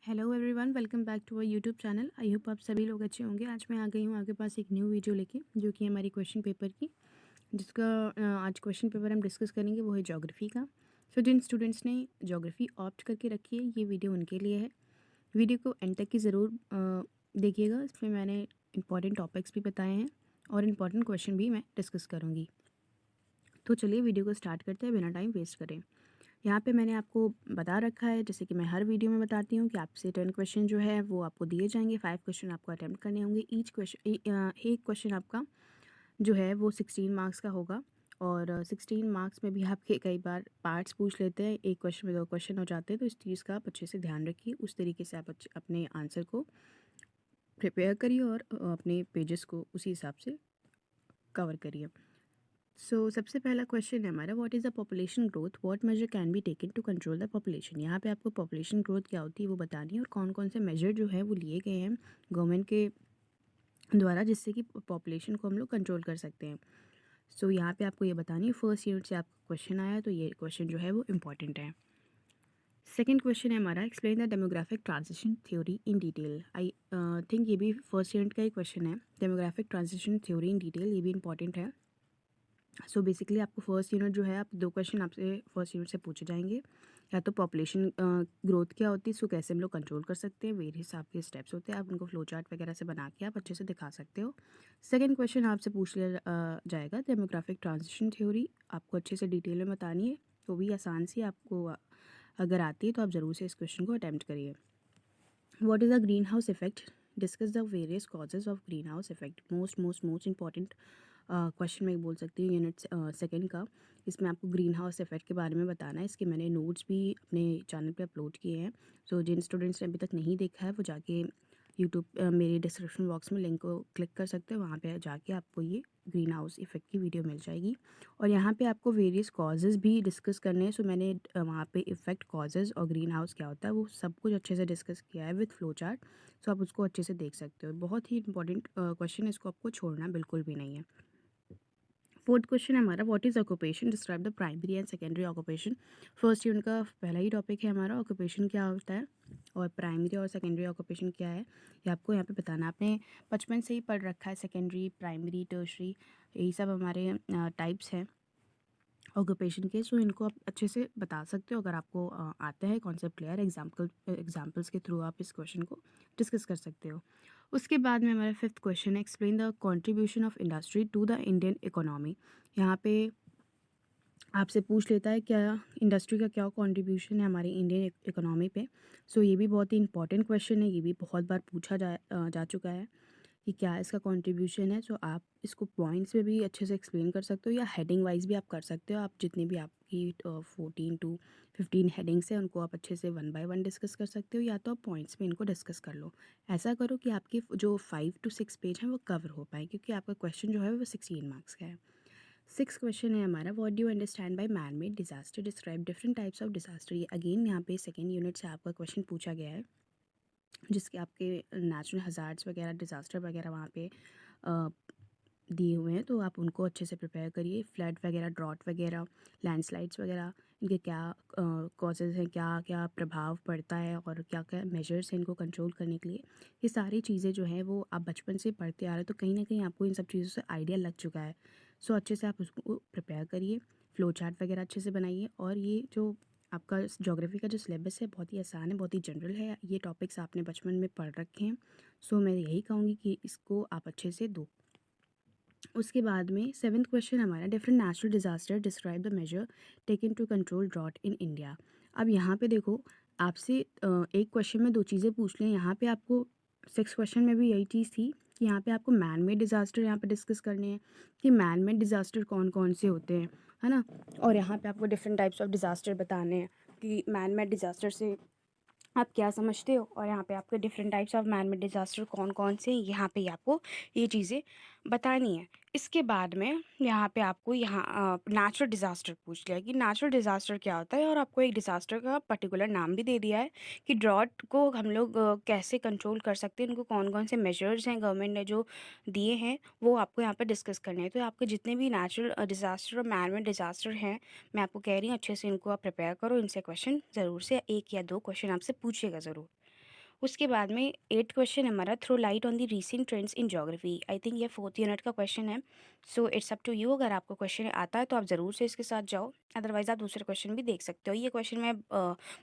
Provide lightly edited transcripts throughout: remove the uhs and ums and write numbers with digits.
Hello everyone, welcome back to our YouTube channel. I hope आप सभी लोग अच्छे होंगे। आज मैं आ गई हूँ आपके पास एक न्यू वीडियो लेके, जो कि हमारी क्वेश्चन पेपर की, जिसका आज क्वेश्चन पेपर हम डिस्कस करेंगे वो है ज्योग्राफी का। जिन स्टूडेंट्स ने ज्योग्राफी ऑप्ट करके रखी है, ये वीडियो उनके लिए है। वीडियो को एंड तक की ज़रूर देखिएगा। इसमें मैंने इंपॉर्टेंट टॉपिक्स भी बताए हैं और इम्पॉर्टेंट क्वेश्चन भी मैं डिस्कस करूँगी। तो चलिए वीडियो को स्टार्ट करते हैं बिना टाइम वेस्ट करें। यहाँ पे मैंने आपको बता रखा है, जैसे कि मैं हर वीडियो में बताती हूँ, कि आपसे 10 क्वेश्चन जो है वो आपको दिए जाएंगे। 5 क्वेश्चन आपको अटैम्प्ट करने होंगे। ईच क्वेश्चन एक क्वेश्चन आपका जो है वो 16 मार्क्स का होगा। और 16 मार्क्स में भी आपके कई बार पार्ट्स पूछ लेते हैं, एक क्वेश्चन में 2 क्वेश्चन हो जाते हैं। तो इस चीज़ का आप अच्छे से ध्यान रखिए, उस तरीके से आप अपने आंसर को प्रिपेयर करिए और अपने पेजेस को उसी हिसाब से कवर करिए। सबसे पहला क्वेश्चन है हमारा, what is the population growth, what major can be taken to control the population. यहाँ पे आपको पॉपुलेशन ग्रोथ क्या होती है वो बतानी है, और कौन कौन से मेजर जो है वो लिए गए हैं गवर्नमेंट के द्वारा, जिससे कि पॉपुलेशन को हम लोग कंट्रोल कर सकते हैं। यहाँ पे आपको ये बतानी है। फर्स्ट यूनिट से आपका क्वेश्चन आया, तो ये क्वेश्चन जो है वो इम्पॉर्टेंट है। सेकेंड क्वेश्चन है हमारा, explain the demographic transition theory in detail. I think ये भी फर्स्ट यूनिट का ही क्वेश्चन है। Demographic transition theory in detail, ये भी इंपॉर्टेंट है। बेसिकली आपको फर्स्ट यूनिट जो है, आप 2 क्वेश्चन आपसे फर्स्ट यूनिट से पूछे जाएंगे। या तो पॉपुलेशन ग्रोथ क्या होती है, इसको कैसे हम लोग कंट्रोल कर सकते हैं, वेरियस आपके स्टेप्स होते हैं, आप उनको फ्लो चार्ट वगैरह से बना के आप अच्छे से दिखा सकते हो। सेकंड क्वेश्चन आपसे पूछ लिया जाएगा, डेमोग्राफिक ट्रांजिशन थ्योरी आपको अच्छे से डिटेल में बतानी है। वो भी आसान सी आपको अगर आती है तो आप ज़रूर से इस क्वेश्चन को अटैम्प्ट करिए। What is the green house effect, discuss the various causes of green house effect. Most important question मैं बोल सकती हूँ यूनिट सेकंड का। इसमें आपको ग्रीन हाउस इफेक्ट के बारे में बताना है। इसके मैंने नोट्स भी अपने चैनल पे अपलोड किए हैं। जिन स्टूडेंट्स ने अभी तक नहीं देखा है वो जाके यूट्यूब मेरे डिस्क्रिप्शन बॉक्स में लिंक को क्लिक कर सकते हैं। वहाँ पे जाके आपको ये ग्रीन हाउस इफेक्ट की वीडियो मिल जाएगी। और यहाँ पे आपको वेरियस कॉजेज़ भी डिस्कस करने हैं। मैंने वहाँ पे इफ़ेक्ट, कॉजेज़ और ग्रीन हाउस क्या होता है वो सब कुछ अच्छे से डिस्कस किया है विथ फ्लो चार्ट। आप उसको अच्छे से देख सकते हो। बहुत ही इंपॉर्टेंट क्वेश्चन है, इसको आपको छोड़ना बिल्कुल भी नहीं है। फोर्थ क्वेश्चन है हमारा, what is occupation, describe the primary and secondary occupation. First unit का पहला ही टॉपिक है हमारा, ऑक्यूपेशन क्या होता है और प्राइमरी और सेकेंडरी ऑक्यूपेशन क्या है, ये आपको यहाँ पे बताना। आपने बचपन से ही पढ़ रखा है, सेकेंडरी, प्राइमरी, टर्शरी, यही सब हमारे टाइप्स हैं ऑक्यूपेशन के। इनको आप अच्छे से बता सकते हो अगर आपको आता है कॉन्सेप्ट क्लियर। एग्जाम्पल्स के थ्रू आप इस क्वेश्चन को डिस्कस कर सकते हो। उसके बाद में हमारा फिफ्थ क्वेश्चन है, explain the contribution of industry to the Indian economy. यहाँ पे आपसे पूछ लेता है क्या इंडस्ट्री का क्या कंट्रीब्यूशन है हमारी इंडियन इकोनॉमी पे। ये भी बहुत ही इंपॉर्टेंट क्वेश्चन है, ये भी बहुत बार पूछा जा चुका है कि क्या इसका कंट्रीब्यूशन है। आप इसको पॉइंट्स में भी अच्छे से एक्सप्लेन कर सकते हो, या हेडिंग वाइज भी आप कर सकते हो। आप जितनी भी आपकी 14 to 15 हेडिंग्स हैं उनको आप अच्छे से 1 by 1 डिस्कस कर सकते हो, या तो आप पॉइंट्स में इनको डिस्कस कर लो। ऐसा करो कि आपके जो 5 to 6 पेज हैं वो कवर हो पाए, क्योंकि आपका क्वेश्चन जो है वो 16 मार्क्स का है। सिक्स क्वेश्चन है हमारा, what do you understand by man made disaster, describe different types of disaster. ये अगेन यहाँ पे सेकेंड यूनिट से आपका क्वेश्चन पूछा गया है, जिसके आपके नेचुरल हज़ार्ड्स वगैरह, डिज़ास्टर वगैरह वहाँ पे दिए हुए हैं। तो आप उनको अच्छे से प्रिपेयर करिए। फ्लड वगैरह, ड्रॉट वगैरह, लैंडस्लाइड्स वगैरह, इनके क्या कॉजेज़ हैं, क्या क्या प्रभाव पड़ता है और क्या क्या मेजर्स हैं इनको कंट्रोल करने के लिए। ये सारी चीज़ें जो हैं वो आप बचपन से पढ़ते आ रहे हो, तो कहीं ना कहीं आपको इन सब चीज़ों से आइडिया लग चुका है। अच्छे से आप उसको प्रिपेयर करिए, फ्लो चार्ट वगैरह अच्छे से बनाइए। और ये जो आपका ज्योग्राफी का जो सिलेबस है बहुत ही आसान है, बहुत ही जनरल है। ये टॉपिक्स आपने बचपन में पढ़ रखे हैं। मैं यही कहूँगी कि इसको आप अच्छे से दो। उसके बाद में सेवन्थ क्वेश्चन हमारा, different natural disaster, describe the major taken to control drought in India. अब यहाँ पे देखो, आपसे एक क्वेश्चन में 2 चीज़ें पूछ लें। यहाँ पे आपको 6 क्वेश्चन में भी यही चीज़ थी कि यहाँ पे आपको मैन मेड डिज़ास्टर यहाँ पे डिस्कस करने हैं, कि मैन मेड डिज़ास्टर कौन कौन से होते हैं, है ना। और यहाँ पे आपको डिफरेंट टाइप्स ऑफ डिज़ास्टर बताने हैं कि मैन मेड डिज़ास्टर से आप क्या समझते हो, और यहाँ पे आपके different types of man made disaster कौन कौन से हैं, यहाँ पे आपको ये चीज़ें बतानी है। इसके बाद में यहाँ पे आपको यहाँ नेचुरल डिज़ास्टर पूछ लिया कि नेचुरल डिज़ास्टर क्या होता है, और आपको एक डिज़ास्टर का पर्टिकुलर नाम भी दे दिया है कि ड्रॉट को हम लोग कैसे कंट्रोल कर सकते हैं, उनको कौन कौन से मेजर्स हैं गवर्नमेंट ने जो दिए हैं वो आपको यहाँ पर डिस्कस करने हैं। तो आपके जितने भी नेचुरल डिज़ास्टर और मैन मेड डिज़ास्टर हैं, मैं आपको कह रही हूँ अच्छे से इनको आप प्रिपेयर करो। इनसे क्वेश्चन ज़रूर से 1 या 2 क्वेश्चन आपसे पूछेगा ज़रूर। उसके बाद में 8th क्वेश्चन हमारा throw light on the recent trends in geography. I think ये 4th यूनिट का क्वेश्चन है। So it's up to you, अगर आपको क्वेश्चन आता है तो आप ज़रूर से इसके साथ जाओ, अदरवाइज़ आप दूसरे क्वेश्चन भी देख सकते हो। ये क्वेश्चन मैं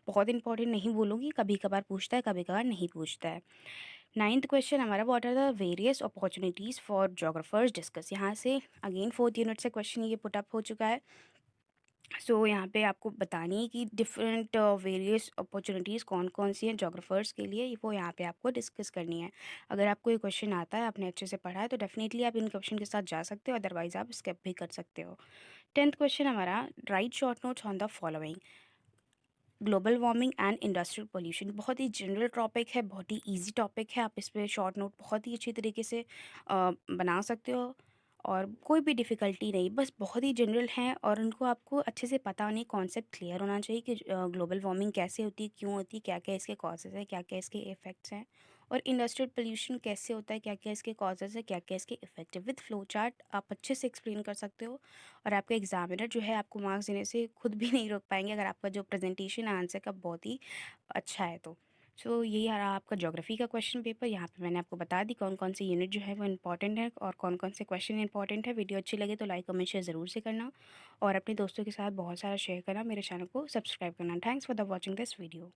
बहुत इंपॉर्टेंट नहीं बोलूँगी, कभी कभार पूछता है, कभी कभार नहीं पूछता है। 9th क्वेश्चन हमारा, what are the various opportunities for geographers discuss. यहाँ से अगेन 4th यूनिट से क्वेश्चन ये पुट अप हो चुका है। सो यहाँ पे आपको बतानी है कि डिफरेंट वेरियस अपॉर्चुनिटीज़ कौन कौन सी हैं जोग्राफर्स के लिए, वो यहाँ पे आपको डिस्कस करनी है। अगर आपको ये क्वेश्चन आता है, आपने अच्छे से पढ़ा है, तो डेफिनेटली आप इन क्वेश्चन के साथ जा सकते हो, अदरवाइज आप स्किप भी कर सकते हो। 10th क्वेश्चन हमारा, right short notes on the following. Global warming and industrial pollution, बहुत ही जनरल टॉपिक है, बहुत ही इजी टॉपिक है, आप इस पर शॉर्ट नोट बहुत ही अच्छी तरीके से बना सकते हो, और कोई भी डिफ़िकल्टी नहीं, बस बहुत ही जनरल हैं और उनको आपको अच्छे से पता होने, कॉन्सेप्ट क्लियर होना चाहिए कि ग्लोबल वार्मिंग कैसे होती है, क्यों होती है, क्या क्या इसके कॉजेज़ हैं, क्या क्या इसके इफ़ेक्ट्स हैं, और इंडस्ट्रियल पोल्यूशन कैसे होता है, क्या क्या इसके कॉजेज़ है, क्या क्या इसके इफ़ेक्ट है। विद फ्लो चार्ट आप अच्छे से एक्सप्लेन कर सकते हो, और आपका एग्जामिनर जो है आपको मार्क्स देने से खुद भी नहीं रोक पाएंगे, अगर आपका जो प्रेजेंटेशन आंसर का बहुत ही अच्छा है तो। सो यही रहा आपका ज्योग्राफी का क्वेश्चन पेपर। यहाँ पे मैंने आपको बता दी कौन कौन से यूनिट जो है वो इंपॉर्टेंट है और कौन कौन से क्वेश्चन इंपॉर्टेंट है। वीडियो अच्छी लगे तो लाइक कमेंट शेयर ज़रूर से करना, और अपने दोस्तों के साथ बहुत सारा शेयर करना, मेरे चैनल को सब्सक्राइब करना। Thanks for the watching this video.